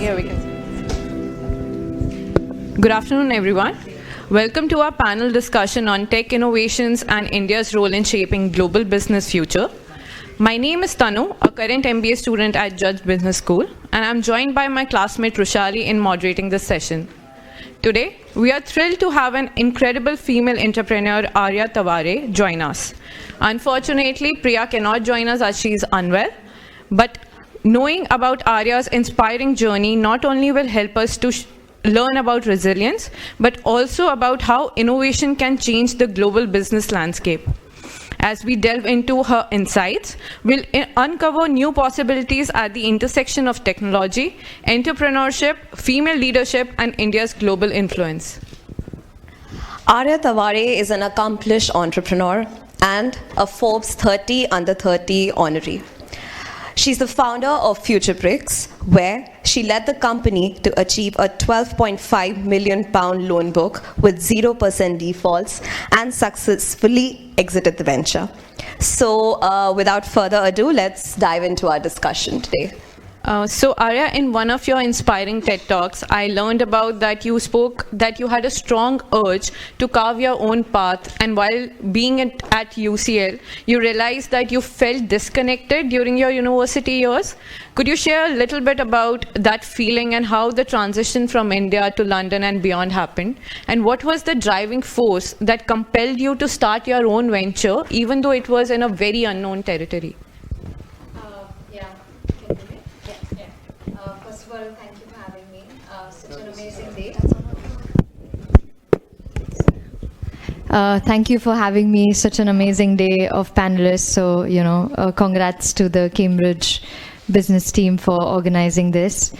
Here we can. Good afternoon, everyone. Welcome to our panel discussion on tech innovations and India's role in shaping global business future. My name is Tanu, a current MBA student at Judge Business School, and I'm joined by my classmate Rushali in moderating this session. Today, we are thrilled to have an incredible female entrepreneur, Arya Taware, join us. Unfortunately, Priya cannot join us as she is unwell, but knowing about Arya's inspiring journey not only will help us to learn about resilience, but also about how innovation can change the global business landscape. As we delve into her insights, we'll uncover new possibilities at the intersection of technology, entrepreneurship, female leadership, and India's global influence. Arya Taware is an accomplished entrepreneur and a Forbes 30 Under 30 honoree. She's the founder of FutureBricks, where she led the company to achieve a £12.5 million loan book with 0% defaults and successfully exited the venture. So without further ado, let's dive into our discussion today. So Arya, in one of your inspiring TED Talks, I learned about that you spoke that you had a strong urge to carve your own path, and while being at UCL, you realized that you felt disconnected during your university years. Could you share a little bit about that feeling and how the transition from India to London and beyond happened? And what was the driving force that compelled you to start your own venture, even though it was in a very unknown territory? Thank you for having me. Such an amazing day. Thank you for having me. Such an amazing day of panelists. So, congrats to the Cambridge business team for organizing this.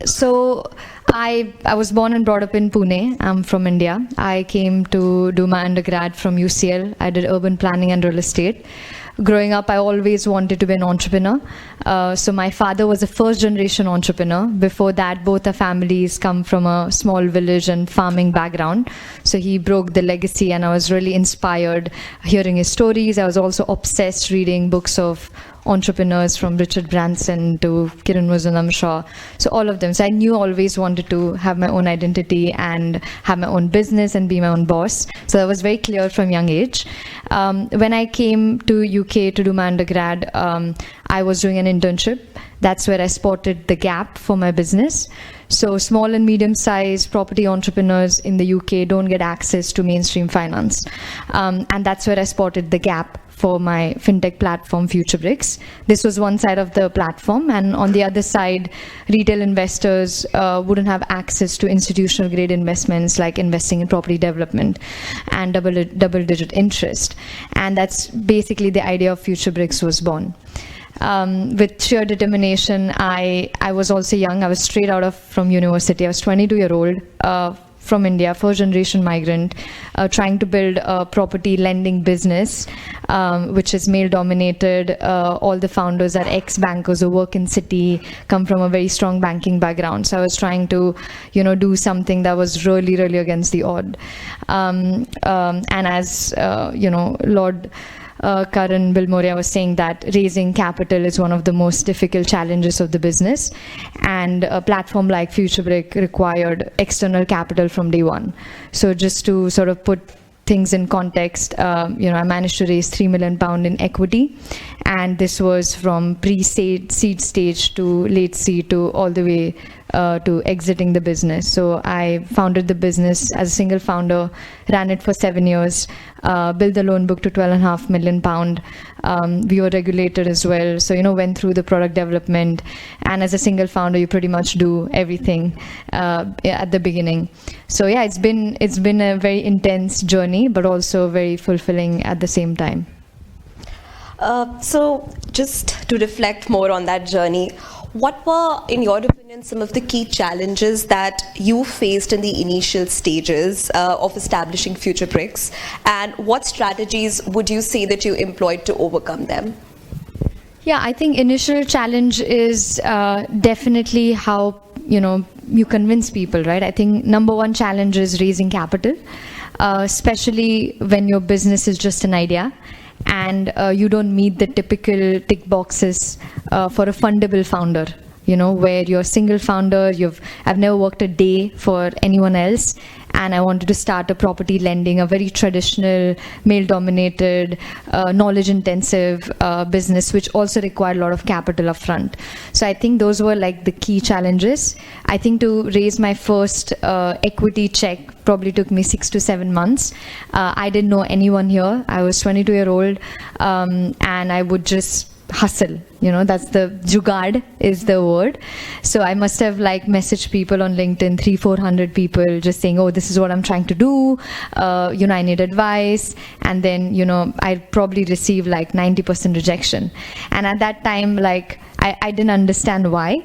So I was born and brought up in Pune. I'm from India. I came to do my undergrad from UCL. I did urban planning and real estate. Growing up, I always wanted to be an entrepreneur. So my father was a first-generation entrepreneur. Before that, both our families come from a small village and farming background. So he broke the legacy, and I was really inspired hearing his stories. I was also obsessed reading books of entrepreneurs from Richard Branson to Kiran Mazumdar-Shaw, so all of them. So I knew I always wanted to have my own identity and have my own business and be my own boss. So that was very clear from young age. When I came to UK to do my undergrad, I was doing an internship. That's where I spotted the gap for my business. So small and medium-sized property entrepreneurs in the UK don't get access to mainstream finance. And that's where I spotted the gap for my fintech platform, FutureBricks. This was one side of the platform, and on the other side, retail investors wouldn't have access to institutional grade investments like investing in property development and double-digit interest. And that's basically the idea of FutureBricks was born. With sheer determination, I was also young. I was straight out from university. I was 22-year-old from India, first-generation migrant, trying to build a property lending business, which is male-dominated. All the founders are ex-bankers who work in Citi, come from a very strong banking background. So I was trying to, do something that was really, really against the odd. And as, Lord Karan Bilmoria was saying that raising capital is one of the most difficult challenges of the business, and a platform like FutureBrick required external capital from day one. So just to sort of put things in context, I managed to raise £3 million in equity, and this was from pre-seed stage to late seed to all the way to exiting the business. So I founded the business as a single founder, ran it for 7 years, built the loan book to £12.5 million. We were regulated as well, so went through the product development. And as a single founder, you pretty much do everything at the beginning. So yeah, it's been a very intense journey, but also very fulfilling at the same time. So just to reflect more on that journey, what were, in your opinion, some of the key challenges that you faced in the initial stages of establishing FutureBricks, and what strategies would you say that you employed to overcome them? Yeah, I think initial challenge is definitely how you convince people, right? I think number one challenge is raising capital, especially when your business is just an idea and you don't meet the typical tick boxes for a fundable founder. where you're a single founder, I've never worked a day for anyone else, and I wanted to start a property lending, a very traditional, male-dominated, knowledge-intensive business, which also required a lot of capital upfront. So I think those were like the key challenges. I think to raise my first equity check probably took me 6 to 7 months. I didn't know anyone here. I was 22-year-old, and I would just hustle, that's the jugaad is the word. So I must have messaged people on LinkedIn, 300-400 people, just saying, oh, this is what I'm trying to do, I need advice. And then I probably received 90% rejection, and at that time I didn't understand why.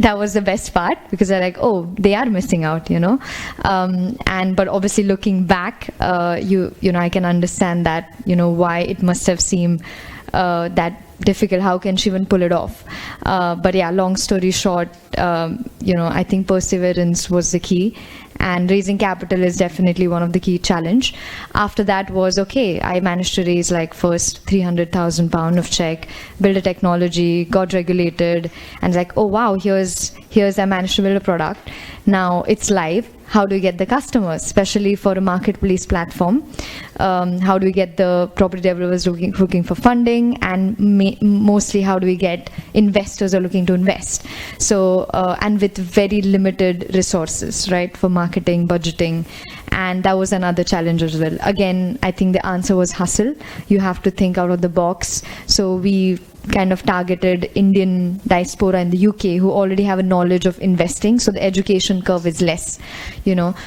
That was the best part, because they're oh, they are missing out, but obviously looking back, I can understand that, why it must have seemed that difficult. How can she even pull it off? But yeah, long story short, I think perseverance was the key, and raising capital is definitely one of the key challenge. After that was, okay, I managed to raise first 300,000 pound of check, build a technology, got regulated, and oh wow, here's I managed to build a product. Now it's live. How do we get the customers, especially for a marketplace platform? How do we get the property developers looking for funding, and mostly how do we get investors are looking to invest? So and with very limited resources, right, for marketing, budgeting, and that was another challenge as well. Again, I think the answer was hustle. You have to think out of the box. So we kind of targeted Indian diaspora in the UK who already have a knowledge of investing, so the education curve is less,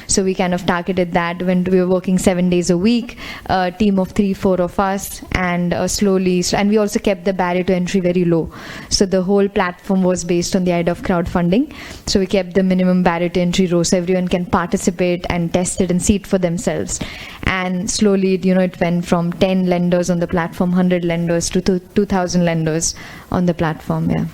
so we kind of targeted that when we were working 7 days a week, a team of 3-4 of us, and and we also kept the barrier to entry very low. So the whole platform was based on the idea of crowdfunding, so we kept the minimum barrier to entry low so everyone can participate and test it and see it for themselves. And slowly, it went from 10 lenders on the platform, 100 lenders, to 2,000 lenders on the platform. Yeah.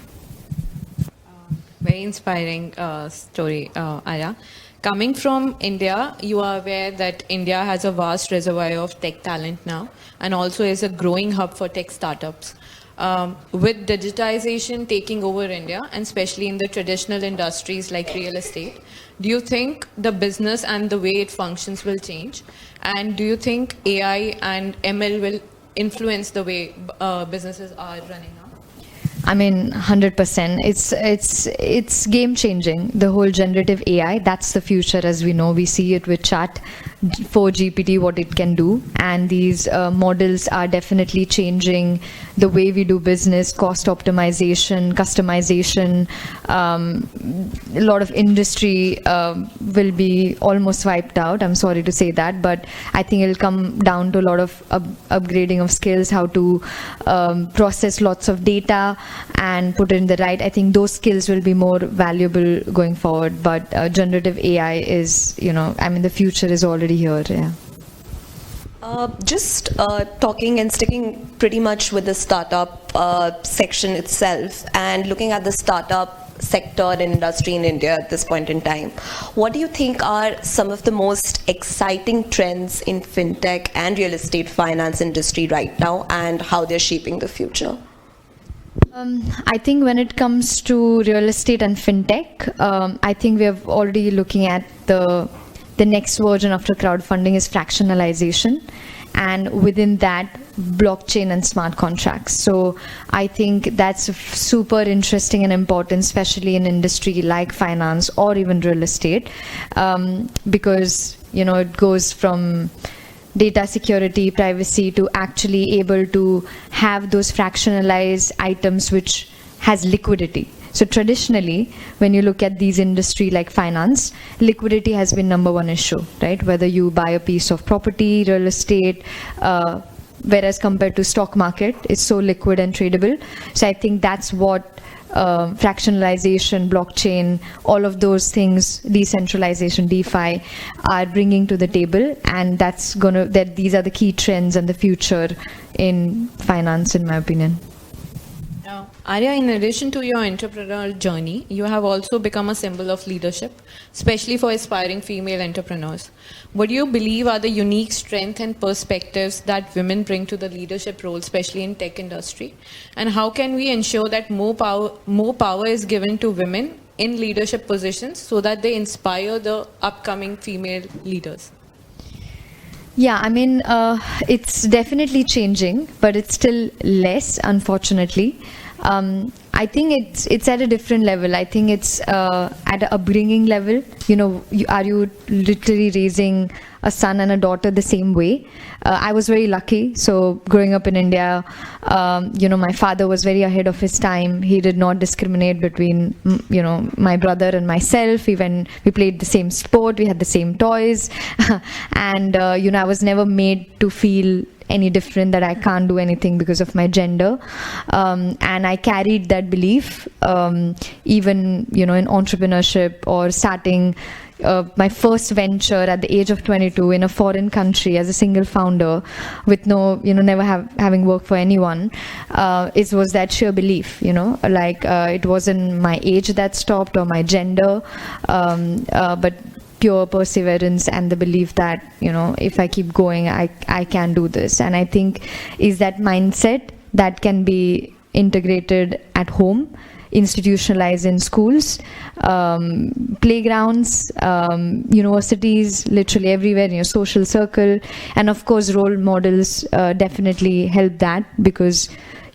Very inspiring story, Arya. Coming from India, you are aware that India has a vast reservoir of tech talent now, and also is a growing hub for tech startups. With digitization taking over India, and especially in the traditional industries like real estate, do you think the business and the way it functions will change? And do you think AI and ML will influence the way businesses are running now? I mean, 100%. It's game changing. The whole generative AI, that's the future as we know. We see it with Chat 4 GPT, what it can do. And these models are definitely changing the way we do business, cost optimization, customization. A lot of industry will be almost wiped out. I'm sorry to say that, but I think it'll come down to a lot of upgrading of skills, how to process lots of data and put it in the right. I think those skills will be more valuable going forward. But generative AI is, the future is already here. Yeah. Just talking and sticking pretty much with the startup section itself, and looking at the startup sector and industry in India at this point in time, what do you think are some of the most exciting trends in fintech and real estate finance industry right now, and how they're shaping the future? I think when it comes to real estate and fintech, I think we're already looking at the next version after crowdfunding is fractionalization, and within that, blockchain and smart contracts. So I think that's super interesting and important, especially in industry like finance or even real estate, because it goes from data security, privacy, to actually able to have those fractionalized items which has liquidity. So traditionally, when you look at these industry like finance, liquidity has been number one issue, right? Whether you buy a piece of property, real estate, whereas compared to stock market, it's so liquid and tradable. So I think that's what fractionalization, blockchain, all of those things, decentralization, DeFi, are bringing to the table, and these are the key trends and the future in finance, in my opinion. Arya, in addition to your entrepreneurial journey, you have also become a symbol of leadership, especially for aspiring female entrepreneurs. What do you believe are the unique strengths and perspectives that women bring to the leadership role, especially in tech industry? And how can we ensure that more power is given to women in leadership positions so that they inspire the upcoming female leaders? Yeah, I mean, it's definitely changing, but it's still less, unfortunately. I think it's at a different level. I think it's at an upbringing level. You know, are you literally raising a son and a daughter the same way? I was very lucky. So growing up in India, my father was very ahead of his time. He did not discriminate between, my brother and myself. Even we played the same sport, we had the same toys. And, I was never made to feel any different, that I can't do anything because of my gender. And I carried that belief, even, in entrepreneurship or starting my first venture at the age of 22 in a foreign country as a single founder with never having worked for anyone. It was that sheer belief, it wasn't my age that stopped or my gender, but pure perseverance and the belief that, if I keep going, I can do this. And I think is that mindset that can be integrated at home, institutionalized in schools, playgrounds, universities, literally everywhere in your social circle. And of course, role models definitely help that, because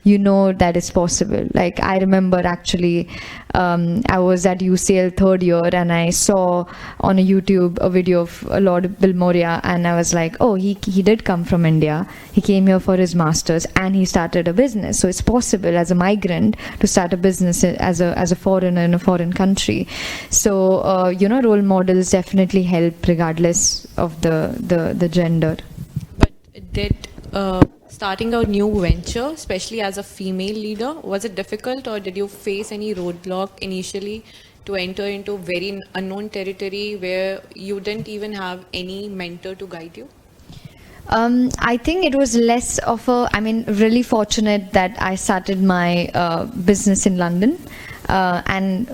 that is possible. Like, I remember actually, I was at UCL third year and I saw on a YouTube a video of Lord Bill Moria, and I was like, oh, he did come from India. He came here for his master's and he started a business. So it's possible as a migrant to start a business as a foreigner in a foreign country. So, role models definitely help regardless of the gender. But did starting a new venture, especially as a female leader, was it difficult, or did you face any roadblock initially to enter into very unknown territory where you didn't even have any mentor to guide you? I think it was less of really fortunate that I started my business in London. And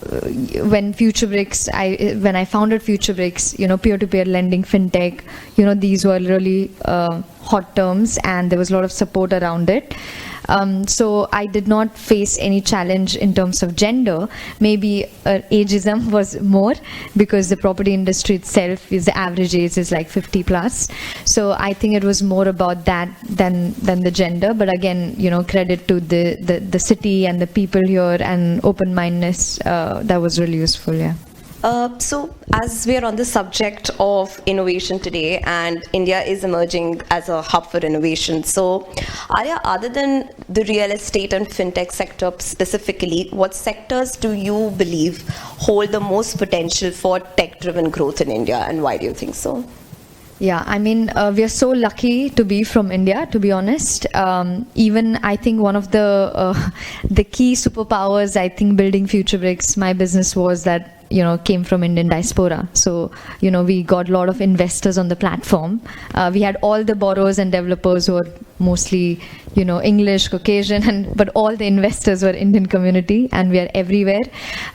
when when I founded FutureBricks, peer-to-peer lending, fintech, these were really hot terms, and there was a lot of support around it. So I did not face any challenge in terms of gender. Maybe ageism was more, because the property industry itself is, the average age is like 50 plus. So I think it was more about that than the gender. But again, credit to the city and the people here and open-mindedness. That was really useful, yeah. So as we are on the subject of innovation today, and India is emerging as a hub for innovation, so Arya, other than the real estate and fintech sector specifically, what sectors do you believe hold the most potential for tech-driven growth in India, and why do you think so? Yeah, we are so lucky to be from India, to be honest. Even I think one of the key superpowers, I think, building FutureBricks, my business, was that came from Indian diaspora. So, we got a lot of investors on the platform. We had all the borrowers and developers who were mostly, English, Caucasian, but all the investors were Indian community, and we are everywhere.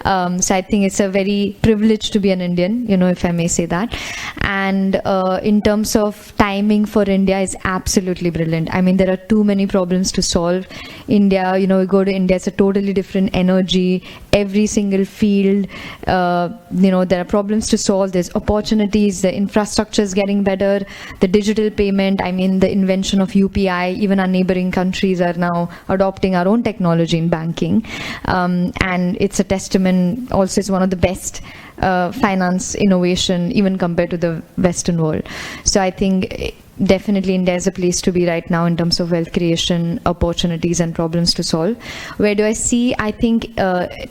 So I think it's a very privilege to be an Indian, if I may say that. And in terms of timing for India is absolutely brilliant. There are too many problems to solve. India, we go to India, it's a totally different energy. Every single field, there are problems to solve. There's opportunities. The infrastructure is getting better. The digital payment, the invention of UPI. Even our neighboring countries are now adopting our own technology in banking. And it's a testament. Also, it's one of the best finance innovation, even compared to the Western world. So I think definitely India is a place to be right now in terms of wealth creation, opportunities and problems to solve. Where do I see? I think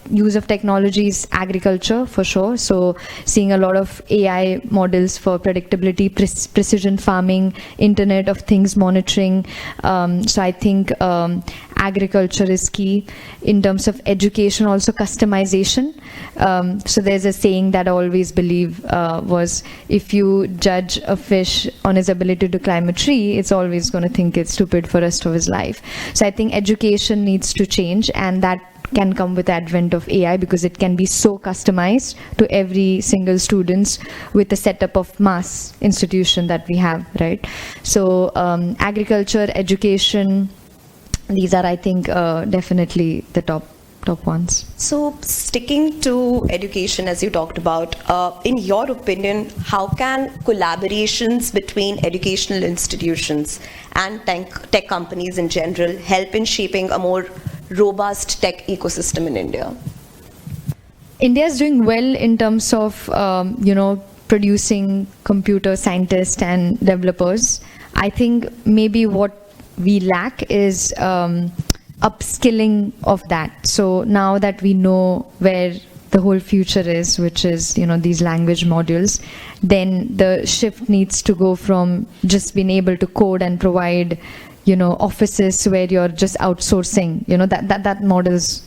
use of technology is agriculture for sure. So seeing a lot of AI models for predictability, precision farming, Internet of Things monitoring. So I think agriculture is key. In terms of education, also customization. So there's a saying that I always believe was, if you judge a fish on his ability to climb a tree, it's always going to think it's stupid for the rest of his life. So I think education needs to change, and that can come with the advent of AI, because it can be so customized to every single students with the setup of mass institution that we have, right? So agriculture, education, these are, I think, definitely the top ones. So sticking to education, as you talked about, in your opinion, how can collaborations between educational institutions and tech companies in general help in shaping a more robust tech ecosystem in India? India is doing well in terms of, producing computer scientists and developers. I think maybe what we lack is upskilling of that. So now that we know where the whole future is, which is, these language modules, then the shift needs to go from just being able to code and provide, offices where you're just outsourcing, that model is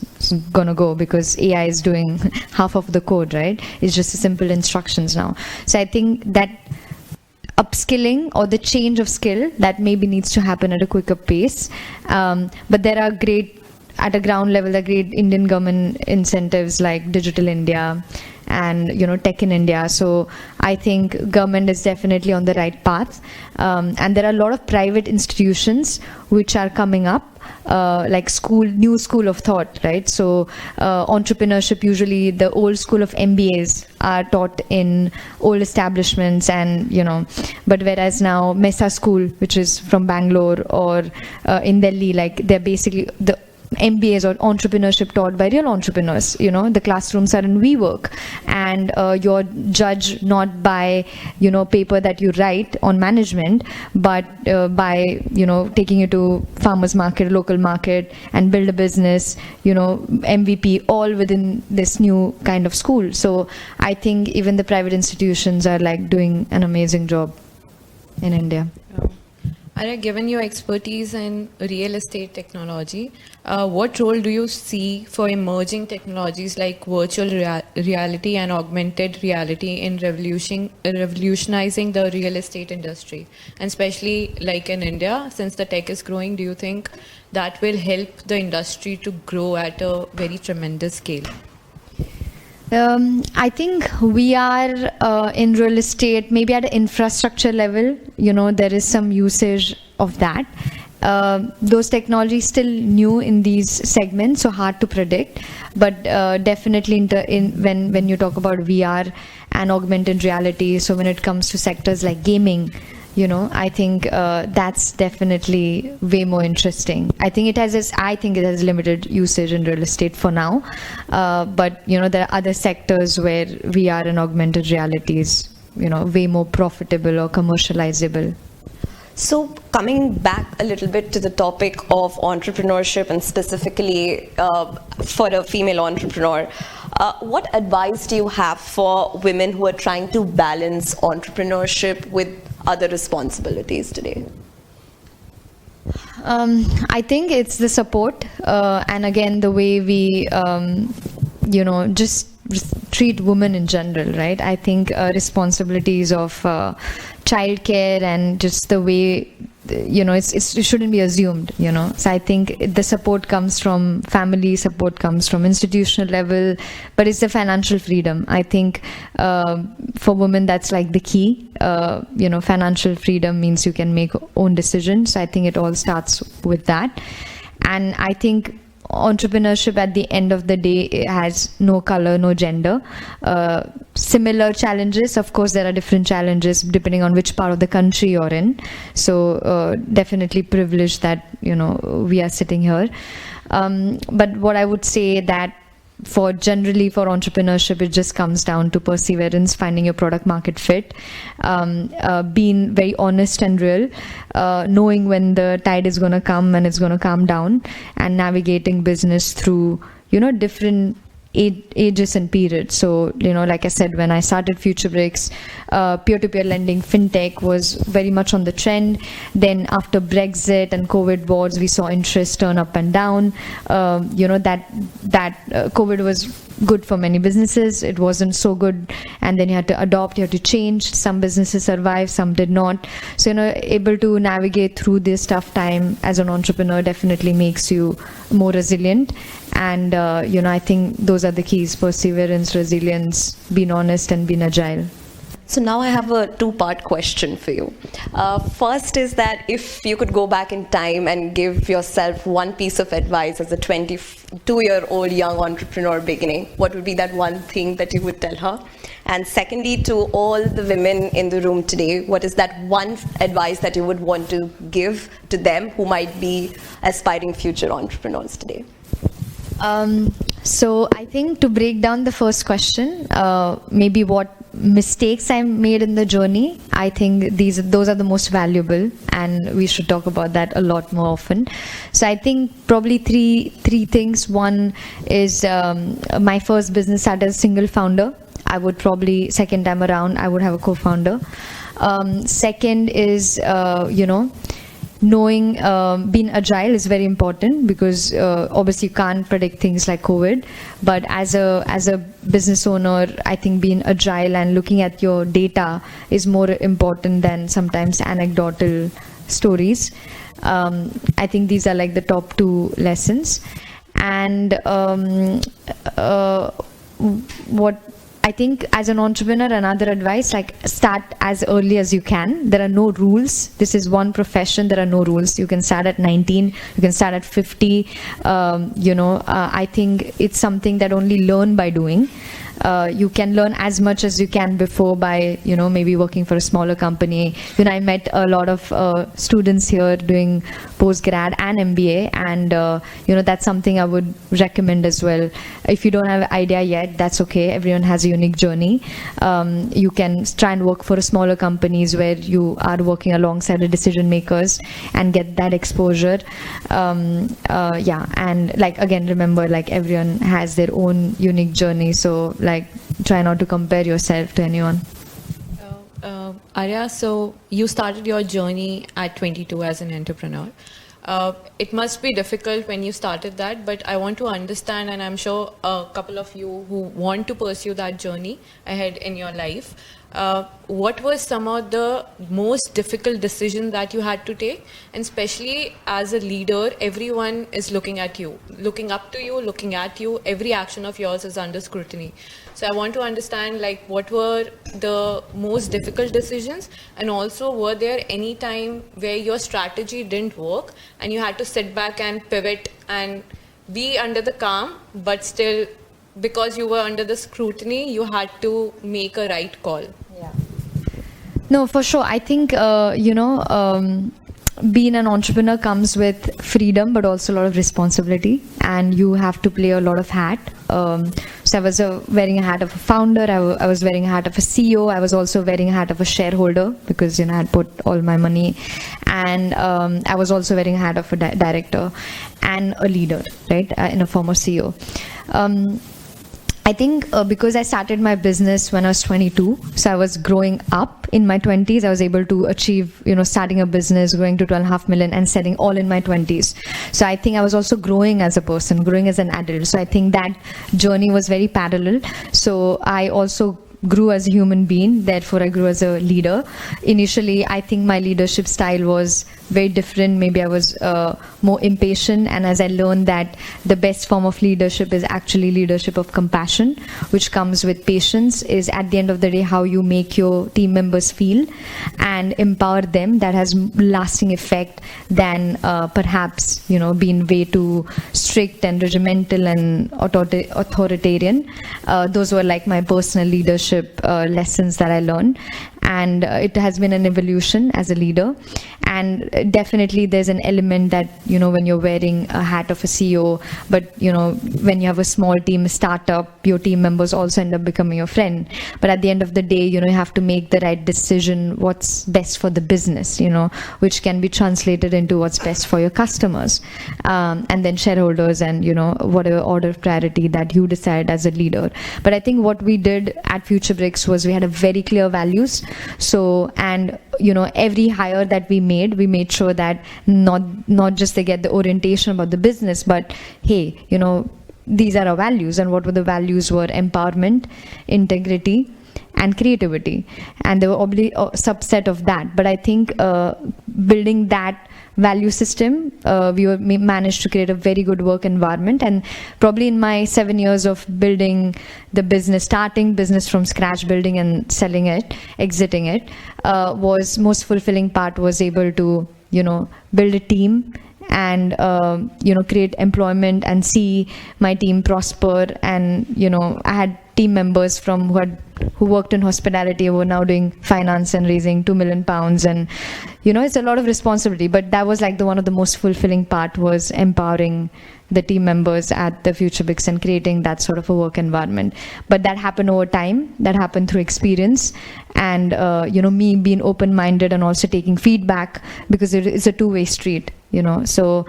gonna go, because AI is doing half of the code, right? It's just simple instructions now. So I think that upskilling or the change of skill that maybe needs to happen at a quicker pace. But there are at a ground level, there are great Indian government incentives like Digital India and Tech in India. So I think government is definitely on the right path. And there are a lot of private institutions which are coming up, like new school of thought, right? So entrepreneurship, usually the old school of MBAs are taught in old establishments, and but whereas now Mesa School, which is from Bangalore, or in Delhi, like they're basically the MBAs or entrepreneurship taught by real entrepreneurs. The classrooms are in WeWork, and you're judged not by paper that you write on management, but by taking you to farmers market, local market, and build a business, MVP, all within this new kind of school. So I think even the private institutions are like doing an amazing job in India. Arya, given your expertise in real estate technology, what role do you see for emerging technologies like virtual reality and augmented reality in revolutionizing the real estate industry? And especially like in India, since the tech is growing, do you think that will help the industry to grow at a very tremendous scale? I think we are in real estate, maybe at an infrastructure level, there is some usage of that. Those technologies still new in these segments, so hard to predict. But definitely when you talk about VR and augmented reality, so when it comes to sectors like gaming, I think that's definitely way more interesting. I think it has limited usage in real estate for now, but there are other sectors where VR and augmented reality is way more profitable or commercializable. So coming back a little bit to the topic of entrepreneurship, and specifically for a female entrepreneur, what advice do you have for women who are trying to balance entrepreneurship with other responsibilities today? I think it's the support, and again the way we just treat women in general, right? I think responsibilities of childcare and just the way it shouldn't be assumed, So I think the support comes from family, support comes from institutional level, but it's the financial freedom. I think for women that's like the key. Financial freedom means you can make own decisions. So I think it all starts with that. And I think entrepreneurship at the end of the day, it has no color, no gender. Similar challenges, of course there are different challenges depending on which part of the country you're in. So definitely privileged that we are sitting here. But what I would say that generally for entrepreneurship, it just comes down to perseverance, finding your product market fit, being very honest and real, knowing when the tide is going to come and it's going to calm down, and navigating business through different ages and periods. So, like I said, when I started FutureBricks, peer-to-peer lending, fintech was very much on the trend. Then after Brexit and COVID wars, we saw interest turn up and down. COVID was good for many businesses. It wasn't so good, and then you had to adopt, you had to change. Some businesses survived, some did not. So, able to navigate through this tough time as an entrepreneur definitely makes you more resilient. And I think those are the keys: perseverance, resilience, being honest, and being agile. So now I have a two-part question for you. First is that if you could go back in time and give yourself one piece of advice as a 22-year-old young entrepreneur beginning, what would be that one thing that you would tell her? And secondly, to all the women in the room today, what is that one advice that you would want to give to them who might be aspiring future entrepreneurs today? So I think to break down the first question, maybe what mistakes I made in the journey, I think those are the most valuable, and we should talk about that a lot more often. So I think probably three things. One is my first business started as a single founder. I would probably, second time around, I would have a co-founder. Second is, knowing being agile is very important, because obviously you can't predict things like COVID, but as a business owner, I think being agile and looking at your data is more important than sometimes anecdotal stories. I think these are like the top two lessons. And what I think as an entrepreneur, another advice, like start as early as you can. There are no rules. This is one profession. There are no rules. You can start at 19. You can start at 50. I think it's something that only learn by doing. You can learn as much as you can before by, maybe working for a smaller company. I met a lot of students here doing postgrad and MBA, and, that's something I would recommend as well. If you don't have an idea yet, that's okay. Everyone has a unique journey. You can try and work for smaller companies where you are working alongside the decision makers and get that exposure. And again, remember, everyone has their own unique journey. So try not to compare yourself to anyone. Arya, so you started your journey at 22 as an entrepreneur. It must be difficult when you started that, but I want to understand, and I'm sure a couple of you who want to pursue that journey ahead in your life, what was some of the most difficult decisions that you had to take? And especially as a leader, everyone is looking at you, looking up to you, looking at you. Every action of yours is under scrutiny. So I want to understand, what were the most difficult decisions, and also were there any time where your strategy didn't work and you had to sit back and pivot and be under the calm, but still, because you were under the scrutiny, you had to make a right call? Yeah. No, for sure. I think, being an entrepreneur comes with freedom, but also a lot of responsibility, and you have to play a lot of hat. So I was wearing a hat of a founder, I was wearing a hat of a CEO, I was also wearing a hat of a shareholder, because I had put all my money, and I was also wearing a hat of a director and a leader, right, in a former CEO. I think because I started my business when I was 22, so I was growing up in my 20s. I was able to achieve, starting a business, growing to 12.5 million and selling all in my 20s. So I think I was also growing as a person, growing as an adult. So I think that journey was very parallel. So I also grew as a human being, therefore I grew as a leader. Initially, I think my leadership style was very different. Maybe I was more impatient, and as I learned that the best form of leadership is actually leadership of compassion, which comes with patience, is at the end of the day how you make your team members feel and empower them. That has lasting effect than perhaps being way too strict and regimental and authoritarian. Those were my personal leadership lessons that I learned. and it has been an evolution as a leader. And definitely there's an element that, when you're wearing a hat of a CEO, but, when you have a small team, a startup, your team members also end up becoming your friend. But at the end of the day, you have to make the right decision, what's best for the business, which can be translated into what's best for your customers, and then shareholders, and, whatever order of priority that you decide as a leader. But I think what we did at FutureBricks was we had a very clear values. So, and every hire that we made sure that not just they get the orientation about the business, but hey, these are our values. And what were the values were empowerment, integrity, and creativity. And they were obviously a subset of that. But I think building that value system, managed to create a very good work environment. And probably in my 7 years of building the business, starting business from scratch, building and selling it, exiting it, was most fulfilling part was able to, build a team and, create employment and see my team prosper. And, I had team members who worked in hospitality who were now doing finance and raising £2 million. And, it's a lot of responsibility, but that was like one of the most fulfilling part was empowering the team members at the FutureBricks and creating that sort of a work environment. But that happened over time, that happened through experience, and, me being open-minded and also taking feedback, because it's a two-way street, so,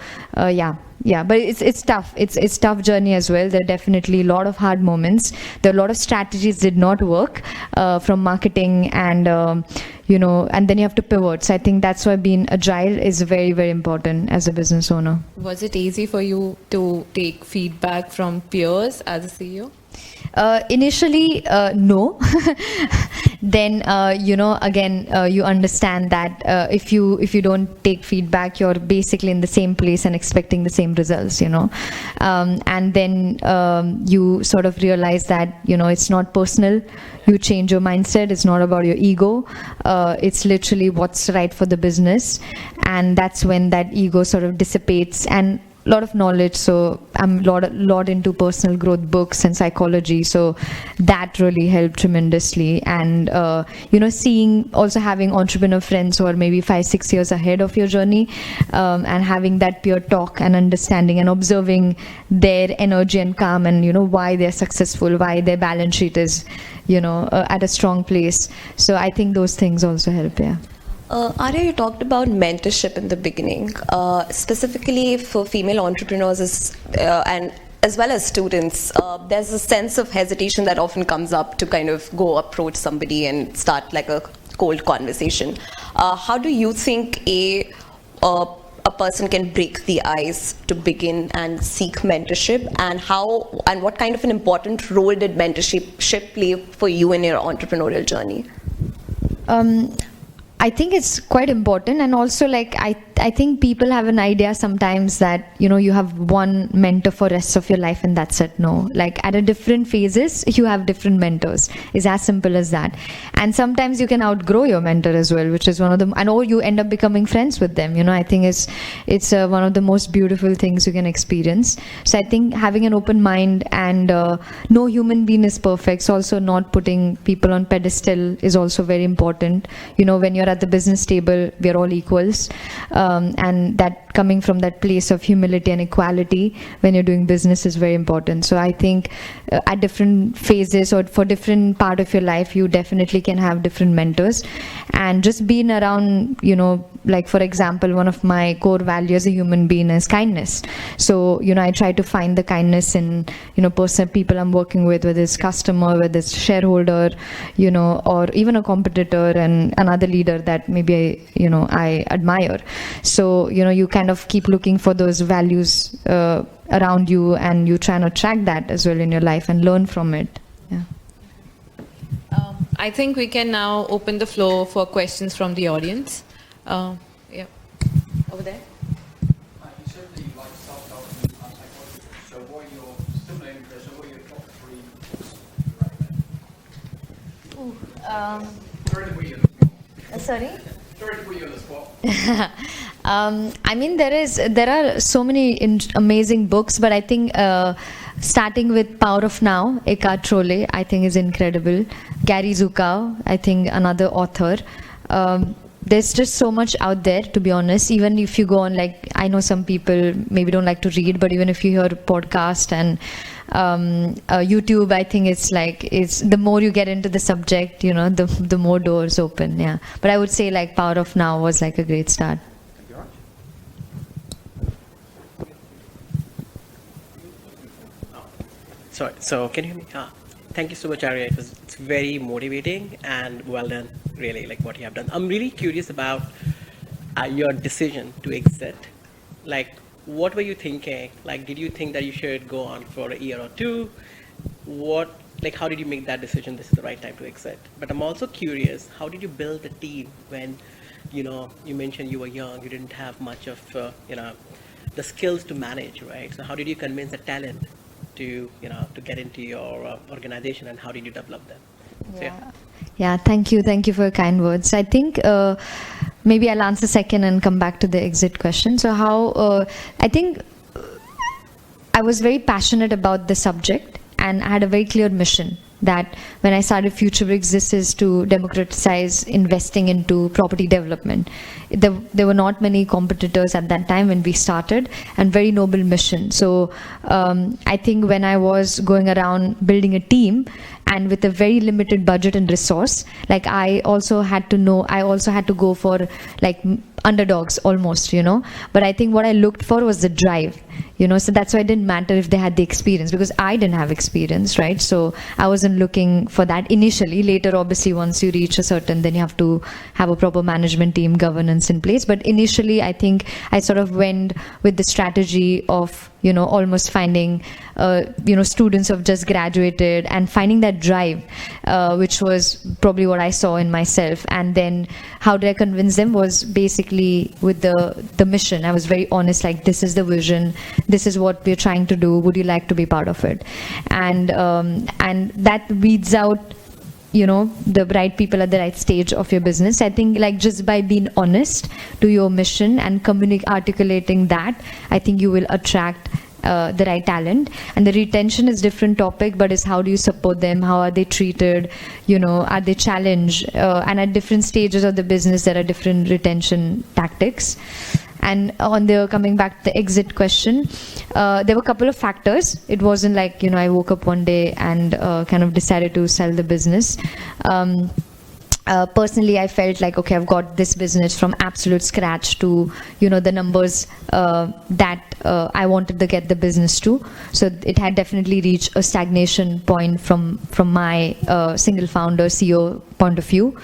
yeah, but it's tough. It's tough journey as well. There are definitely a lot of hard moments. There are a lot of strategies did not work from marketing, and and then you have to pivot. So I think that's why being agile is very, very important as a business owner. Was it easy for you to take feedback from peers as a CEO? Initially, no. Then, again, you understand that if you don't take feedback, you're basically in the same place and expecting the same results, and then you sort of realize that, it's not personal. You change your mindset. It's not about your ego. It's literally what's right for the business. And that's when that ego sort of dissipates. And lot of knowledge, so I'm lot into personal growth books and psychology, so that really helped tremendously. And seeing, also having entrepreneur friends who are maybe 5-6 years ahead of your journey, and having that peer talk and understanding and observing their energy and calm, and why they're successful, why their balance sheet is at a strong place. So I think those things also help. Yeah. Arya, you talked about mentorship in the beginning, specifically for female entrepreneurs and as well as students. There's a sense of hesitation that often comes up to kind of go approach somebody and start like a cold conversation. How do you think a person can break the ice to begin and seek mentorship, and what kind of an important role did mentorship play for you in your entrepreneurial journey? I think it's quite important, and also I think people have an idea sometimes that you have one mentor for rest of your life and that's it. No, like at a different phases you have different mentors. It's as simple as that. And sometimes you can outgrow your mentor as well, which is one of the, and or you end up becoming friends with them. I think it's one of the most beautiful things you can experience. So I think having an open mind, and no human being is perfect. So also not putting people on pedestal is also very important. When you're at the business table, we're all equals, and that coming from that place of humility and equality when you're doing business is very important. So I think at different phases or for different part of your life, you definitely can have different mentors, and just being around, like for example, one of my core values as a human being is kindness. So I try to find the kindness in people I'm working with, whether it's customer, whether it's shareholder, or even a competitor and another leader that maybe I admire. So you kind of keep looking for those values around you, and you try and attract that as well in your life and learn from it. Yeah. I think we can now open the floor for questions from the audience. Yeah, over there. You said that you like self-help and psychology. So what are your similar interests? What are your top three books you recommend? Sorry to put you on the spot. Sorry? Sorry to put you on the spot. I mean, there are so many amazing books, but I think starting with Power of Now, Eckhart Tolle, I think is incredible. Gary Zukav, I think another author. There's just so much out there, to be honest. Even if you go on, like, I know some people maybe don't like to read, but even if you hear podcast and YouTube, I think it's the more you get into the subject, the more doors open. Yeah, but I would say like Power of Now was like a great start. Sorry, so can you hear me? Thank you so much, Arya. It's very motivating and well done, really, like what you have done. I'm really curious about your decision to exit. Like, what were you thinking? Like, did you think that you should go on for a year or two? How did you make that decision? This is the right time to exit. But I'm also curious, how did you build the team when, you mentioned you were young, you didn't have much of, the skills to manage, right? So how did you convince the talent to get into your organization, and how did you develop them? Yeah, thank you for your kind words. I think maybe I'll answer second and come back to the exit question. So I think I was very passionate about the subject, and I had a very clear mission that when I started FutureBricks, this is to democratize investing into property development. There were not many competitors at that time when we started, and very noble mission. So I think when I was going around building a team, and with a very limited budget and resource, like I also had to go for like underdogs almost, but I think what I looked for was the drive, so that's why it didn't matter if they had the experience, because I didn't have experience, right? So I wasn't looking for that initially. Later, obviously, once you reach a certain, then you have to have a proper management team, governance in place. But initially, I think I sort of went with the strategy of almost finding students who have just graduated and finding that drive, which was probably what I saw in myself. And then how did I convince them was basically with the mission. I was very honest, like, this is the vision, this is what we're trying to do, would you like to be part of it? And that weeds out the right people at the right stage of your business. I think like just by being honest to your mission and articulating that, I think you will attract the right talent. And the retention is different topic, but is how do you support them, how are they treated, are they challenged, and at different stages of the business there are different retention tactics. And coming back to the exit question, there were a couple of factors. It wasn't like, I woke up one day and kind of decided to sell the business. Personally, I felt like, okay, I've got this business from absolute scratch to, the numbers that I wanted to get the business to. So it had definitely reached a stagnation point from my single founder CEO point of view.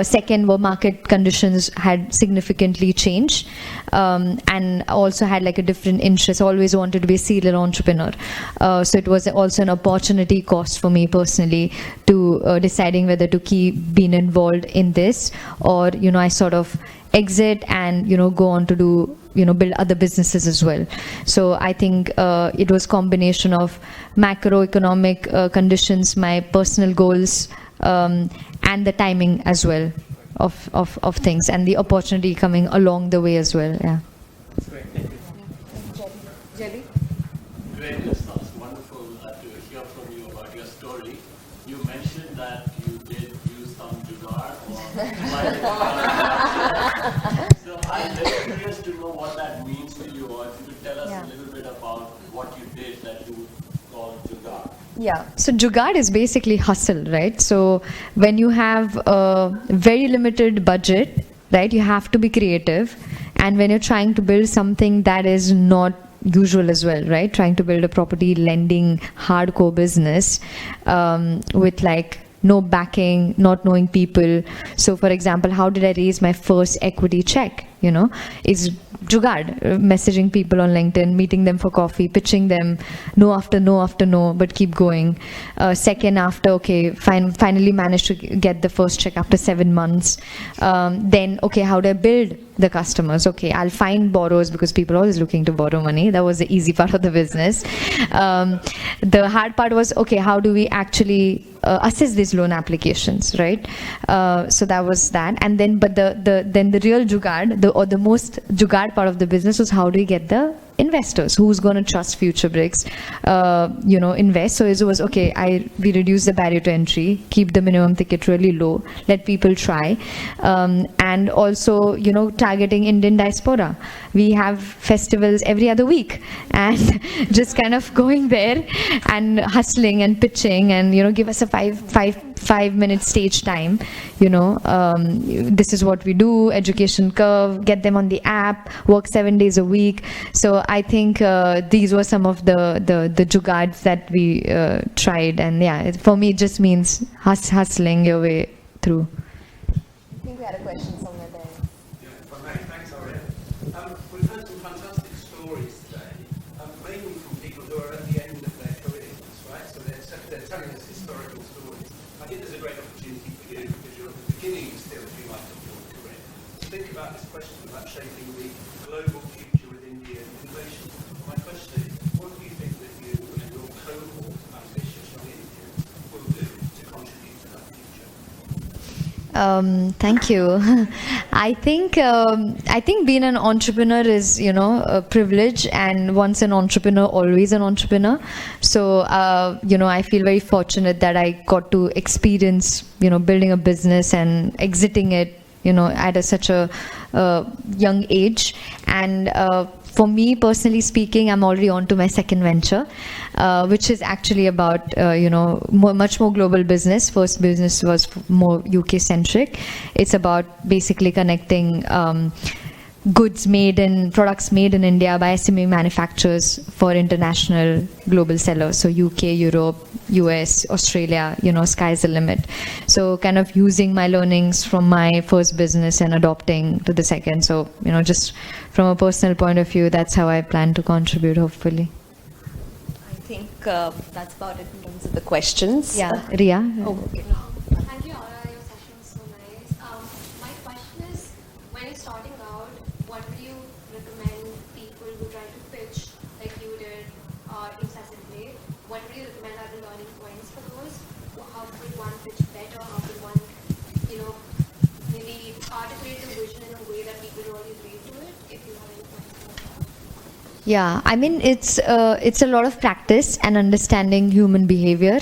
Second, were market conditions had significantly changed, and also had like a different interest. Always wanted to be a serial entrepreneur. So it was also an opportunity cost for me personally to deciding whether to keep being involved in this, or I sort of exit and go on to do build other businesses as well. So I think it was combination of macroeconomic conditions, my personal goals, and the timing as well of things, and the opportunity coming along the way as well. Yeah. That's great. Thank you. Jelly? Great, it sounds wonderful to hear from you about your story. You mentioned that you did use some jugaad so I'm very curious to know what that means to you, or if you could tell us a little bit about what you did that you would call jugaad. Yeah, so jugaad is basically hustle, right? So when you have a very limited budget, right, you have to be creative. And when you're trying to build something that is not usual as well, right? Trying to build a property lending hardcore business with like no backing, not knowing people. So for example, how did I raise my first equity check? Is jugaad, messaging people on LinkedIn, meeting them for coffee, pitching them, no after no after no, but keep going. Second, after, okay, finally managed to get the first check after 7 months. Then, okay, how do I build the customers? Okay, I'll find borrowers because people are always looking to borrow money. That was the easy part of the business. The hard part was, okay, how do we actually assess these loan applications, right? So that was that. And then, but then the real jugaad, the most jugaad part of the business was how do we get the investors, who's going to trust FutureBricks, invest. So it was, okay, we reduce the barrier to entry, keep the minimum ticket really low, let people try, and also, targeting Indian diaspora. We have festivals every other week, and just kind of going there and hustling and pitching and, give us a five-minute stage time, this is what we do, education curve, get them on the app, work 7 days a week. So I think these were some of the jugaads that we tried, and yeah, for me it just means hustling your way through. I think we had a question somewhere there. Yeah, if I may. Thanks, Arya. We've heard some fantastic stories today, mainly from people who are at the end of their careers, right? So they're telling us historical stories. I think there's a great opportunity for you because you're at the beginning still, if you like, of your career. To think about this question about shaping the global future with Indian innovation. My question is, what do you think that you and your cohort of ambitious young Indians will do to contribute to that future? Thank you. I think being an entrepreneur is, a privilege, and once an entrepreneur, always an entrepreneur. So, I feel very fortunate that I got to experience, building a business and exiting it, at such a young age. And for me, personally speaking, I'm already on to my second venture, which is actually about, much more global business. First business was more UK-centric. It's about basically connecting products made in India by SME manufacturers for international global sellers. So UK, Europe, US, Australia, sky's the limit. So kind of using my learnings from my first business and adopting to the second. So, just from a personal point of view, that's how I plan to contribute, hopefully. I think that's about it in terms of the questions. Yeah, Ria? Oh, okay. Thank you, Arya. Your session was so nice. My question is, when you're starting out, what would you recommend people who try to pitch like you did incessantly? What would you recommend are the learning points for those? How could one pitch better? How could one, maybe articulate the vision in a way that people really relate to it? If you have any points about that. Yeah, I mean, it's a lot of practice and understanding human behavior,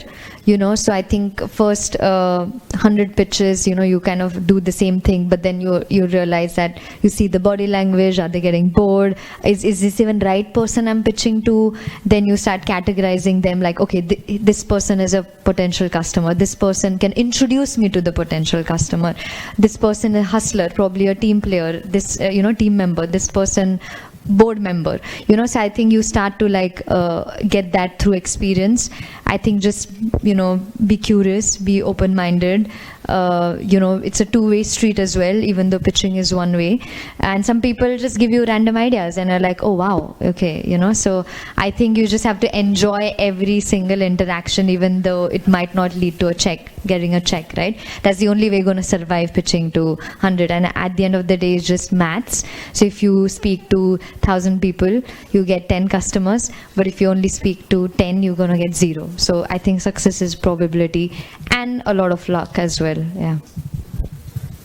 so I think first 100 pitches, you kind of do the same thing, but then you realize that you see the body language, are they getting bored, is this even right person I'm pitching to? Then you start categorizing them like, okay, this person is a potential customer, this person can introduce me to the potential customer, this person is a hustler, probably a team player, this team member, this person board member, so I think you start to get that through experience. I think just be curious, be open-minded. It's a two-way street as well, even though pitching is one way. And some people just give you random ideas and are like, oh wow, okay, so I think you just have to enjoy every single interaction, even though it might not lead to getting a check, right? That's the only way you're going to survive pitching to 100. And at the end of the day, it's just maths. So if you speak to 1,000 people, you get 10 customers. But if you only speak to 10, you're going to get 0. So I think success is probability and a lot of luck as well. Yeah.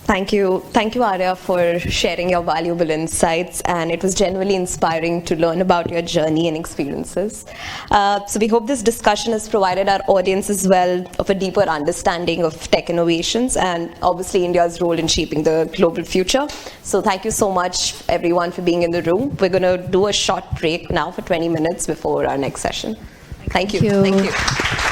Thank you, Arya, for sharing your valuable insights, and it was genuinely inspiring to learn about your journey and experiences. So we hope this discussion has provided our audience as well of a deeper understanding of tech innovations and obviously India's role in shaping the global future. So thank you so much, everyone, for being in the room. We're going to do a short break now for 20 minutes before our next session. Thank you. Thank you. Thank you.